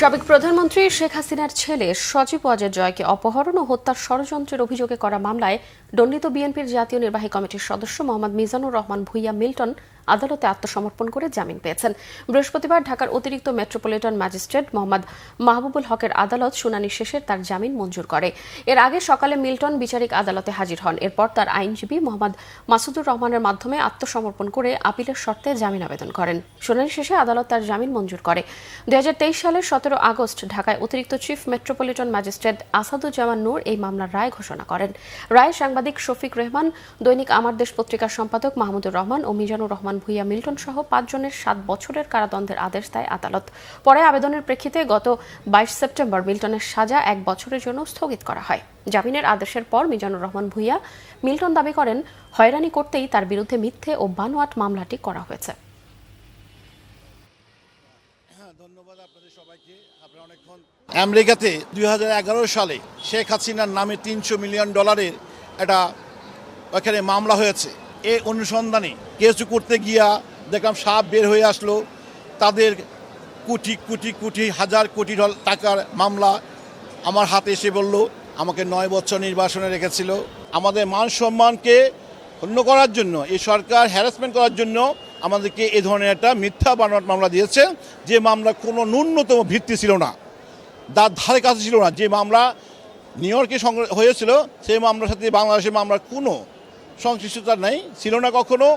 সাবেক প্রধানমন্ত্রী শেখ হাসিনার ছেলে সজীব ওয়াজেদ জয়কে অপহরণ ও হত্যার ষড়যন্ত্রের অভিযোগে করা মামলায় দণ্ডিত বিএনপির জাতীয় নির্বাহী কমিটির সদস্য মোহাম্মদ মিজানুর রহমান ভূঁইয়া মিল্টন আদালতে আত্মসমর্পণ করে জামিন পেয়েছেন। বৃহস্পতিবার ঢাকার অতিরিক্ত মেট্রোপলিটন ম্যাজিস্ট্রেট মোহাম্মদ মাহবুবুল হকের আদালত শুনানি শেষে তার জামিন মঞ্জুর করে। এর আগে সকালে মিল্টন বিচারিক আদালতে হাজির হন। এরপর তার আইনজীবী মোহাম্মদ মাসুদুর রহমানের মাধ্যমে আত্মসমর্পণ করে আপিলের শর্তে জামিন আবেদন করেন। শুনানি শেষে আদালত তার জামিন মঞ্জুর করে। 2023 সালের 17 আগস্ট ঢাকায় অতিরিক্ত chief metropolitan magistrate Asaduzzaman Noor এই মামলার রায় ঘোষণা করেন। রায়ে সাংবাদিক শফিক রেহমান, দৈনিক আমার দেশ পত্রিকার সম্পাদক মাহমুদুর রহমান ও মিজানুর রহমান ভূঁইয়া মিল্টন সহ 5 জনের 7 বছরের কারাদণ্ডের আদেশ দেয় আদালত। পরে আবেদনের প্রেক্ষিতে গত 22 সেপ্টেম্বর মিল্টনের সাজা 1 বছরের জন্য স্থগিত করা হয়। জামিনের আদেশের পর মিজানুর রহমান ভূঁইয়া মিল্টন দাবি করেন, হয়রানি করতেই তার বিরুদ্ধে মিথ্যে ও বানোয়াট মামলাটি করা হয়েছে। ধন্যবাদ আপনাদের সবাইকে। আপনারা অনেকক্ষণ আমেরিকাতে 2011 সালে শেখ হাসিনার নামে $300 মিলিয়ন একটা ওখানে মামলা হয়েছে। এই অনুসন্ধানে কিছু করতে গিয়া দেখলাম সাপ বের হয়ে আসলো। তাদের কোটি কোটি কোটি হাজার কোটি টাকার মামলা আমার হাতে এসে বলল, আমাকে 9 বছর নির্বাসনে রেখেছিল। আমাদের মান সম্মানকে ক্ষুণ্ণ করার জন্য এই সরকার হ্যারাসমেন্ট করার জন্য আমাদেরকে এই ধরনের একটা মিথ্যা বানোয়াট মামলা দিয়েছে, যে মামলা কোনো ন্যূনতম ভিত্তি ছিল না, তার ধারে কাছে ছিল না। যে মামলা নিউ ইয়র্কে হয়েছিল সেই মামলার সাথে বাংলাদেশের মামলার কোনো সংশ্লিষ্টতা নেই, ছিল না কখনো।